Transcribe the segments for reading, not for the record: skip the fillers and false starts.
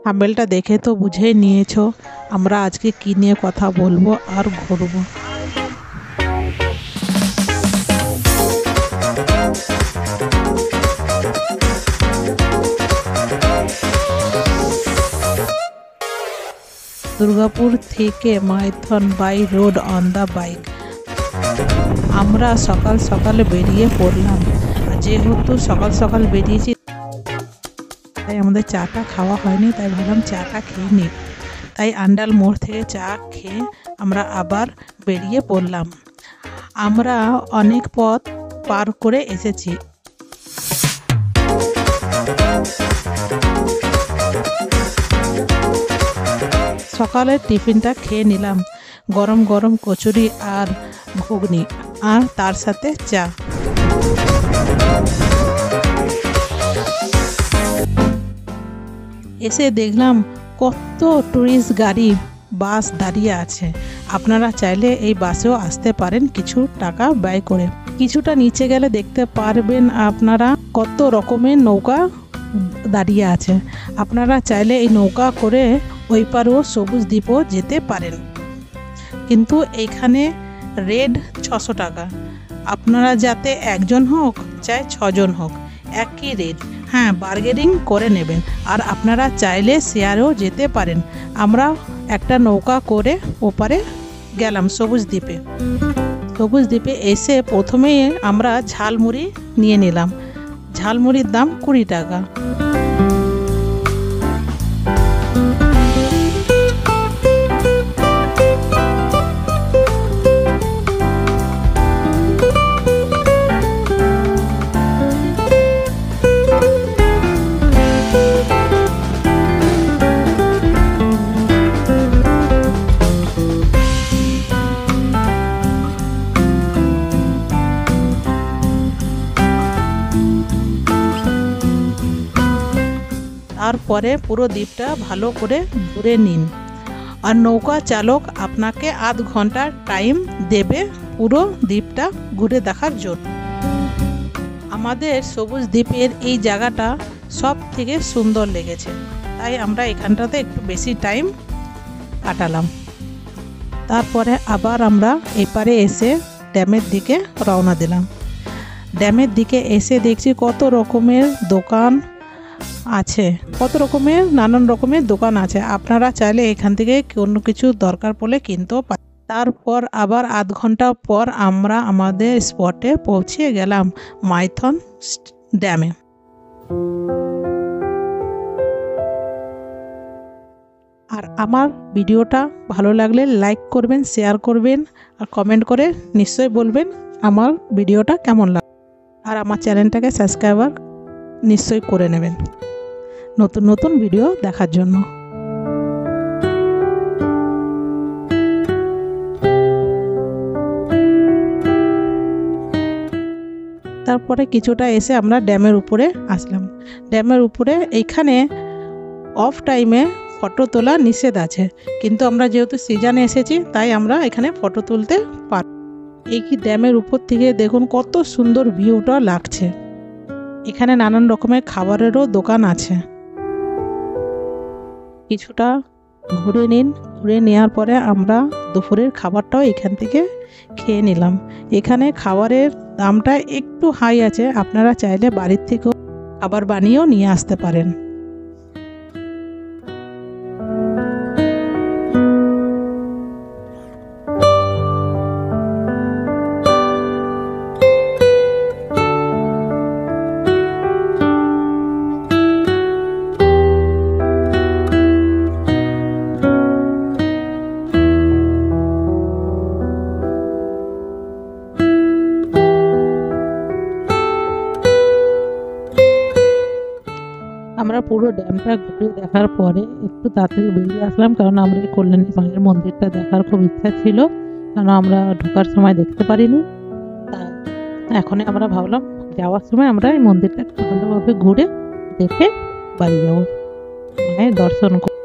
থাম্বনেলটা দেখে তো বুঝেই নিয়েছো আমরা আজকে কি নিয়ে কথা বলবো আর ঘুরবো। দুর্গাপুর থেকে Maithon by road on the bike. আমরা সকাল সকাল বেরিয়ে পড়লাম। যেহেতু সকাল সকাল বেরিয়েছি তাই আমাদের চাটা খাওয়া হয়নি, তাই ভাবলাম চাটা খেয়ে নিই। তাই আন্ডাল মোড় থেকে চা খেয়ে আমরা আবার বেরিয়ে পড়লাম। আমরা অনেক পথ পার করে এসেছি। সকালের টিফিনটা খেয়ে নিলাম, গরম গরম কচুরি আর ঘুগনি, আর তার সাথে চা। এসে দেখলাম কত টুরিস্ট গাড়ি বাস দাঁড়িয়ে আছে। আপনারা চাইলে এই বাসেও আসতে পারেন কিছু টাকা ব্যয় করে। কিছুটা নিচে গেলে দেখতে পারবেন আপনারা কত রকমের নৌকা দাঁড়িয়ে আছে। আপনারা চাইলে এই নৌকা করে ওই পারও সবুজ দ্বীপও যেতে পারেন, কিন্তু এখানে রেট 600 টাকা। আপনারা যাতে একজন হোক চাই 6 জন হোক একই রেট। হ্যাঁ, বার্গেনিং করে নেবেন। আর আপনারা চাইলে শেয়ারেও যেতে পারেন। আমরা একটা নৌকা করে ওপারে গেলাম সবুজ দ্বীপে। সবুজ দ্বীপে এসে প্রথমেই আমরা ঝালমুড়ি নিয়ে নিলাম। ঝালমুড়ির দাম 20 টাকা। তারপরে পুরো দ্বীপটা ভালো করে ঘুরে নিন। আর নৌকা চালক আপনাকে আধ ঘন্টা টাইম দেবে পুরো দ্বীপটা ঘুরে দেখার জন্য। আমাদের সবুজ দ্বীপের এই জায়গাটা সব থেকে সুন্দর লেগেছে, তাই আমরা এখানটাতে একটু বেশি টাইম কাটালাম। তারপরে আবার আমরা এপারে এসে ড্যামের দিকে রওনা দিলাম। ড্যামের দিকে এসে দেখছি কত রকমের দোকান আছে, কত রকমের নানান রকমের দোকান আছে। আপনারা চাইলে এখান থেকে কোনো কিছু দরকার পড়লে কিনতেও পারেন। তারপর আবার আধ ঘন্টা পর আমরা আমাদের স্পটে পৌঁছে গেলাম, মাইথন ড্যামে। আর আমার ভিডিওটা ভালো লাগলে লাইক করবেন, শেয়ার করবেন আর কমেন্ট করে নিশ্চয়ই বলবেন আমার ভিডিওটা কেমন লাগে। আর আমার চ্যানেলটাকে সাবস্ক্রাইবার নিশ্চয়ই করে নেবেন নতুন নতুন ভিডিও দেখার জন্য। তারপরে কিছুটা এসে আমরা ড্যামের উপরে আসলাম। ড্যামের উপরে এইখানে অফ টাইমে ফটো তোলা নিষেধ আছে, কিন্তু আমরা যেহেতু সিজনে এসেছি তাই আমরা এখানে ফটো তুলতে পারি। এই কি ড্যামের উপর থেকে দেখুন কত সুন্দর ভিউটা লাগছে। এখানে নানান রকমের খাবারেরও দোকান আছে। কিছুটা ঘুরে নিন, ঘুরে নেওয়ার পরে আমরা দুপুরের খাবারটাও এখান থেকে খেয়ে নিলাম। এখানে খাবারের দামটা একটু হাই আছে, আপনারা চাইলে বাড়ির থেকেও খাবার বানিয়েও নিয়ে আসতে পারেন। আমরা পুরো ড্যামটা ঘুরে দেখার পরে একটু তাড়াতাড়ি বেরিয়ে আসলাম, কারণ আমরা কল্যাণী মায়ের মন্দিরটা দেখার খুব ইচ্ছা ছিল, কারণ আমরা ঢোকার সময় দেখতে পারিনি। তাই এখন আমরা ভাবলাম যাওয়ার সময় আমরা এই মন্দিরটা ভালোভাবে ঘুরে দেখে বাড়ি যাবো, মায়ের দর্শন করব।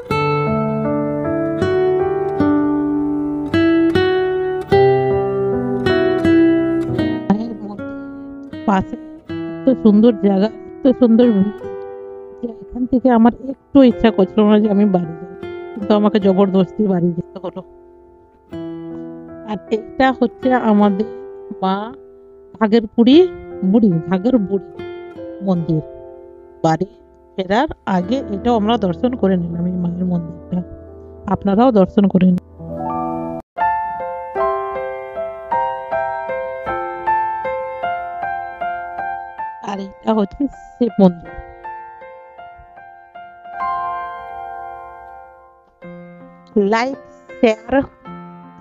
মায়ের মন্দির পাশে এত সুন্দর জায়গা, এত সুন্দর যে এখান থেকে আমার একটু ইচ্ছা করছিল না যে আমি বাড়ি যাই, কিন্তু আমাকে জবরদস্তি বাড়ি যেতে হলো। আর এটা হচ্ছে আমাদের মা ঘাগের বুড়ি মন্দির। বাড়ি ফেরার আগে এটাও আমরা দর্শন করে নিলাম, এই মায়ের মন্দিরটা। আপনারাও দর্শন করে নিন। আর এটা হচ্ছে শিব মন্দির। লাইক, শেয়ার,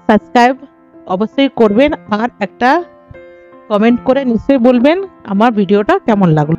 সাবস্ক্রাইব অবশ্যই করবেন, আর একটা কমেন্ট করে নিশ্চয়ই বলবেন আমার ভিডিওটা কেমন লাগলো।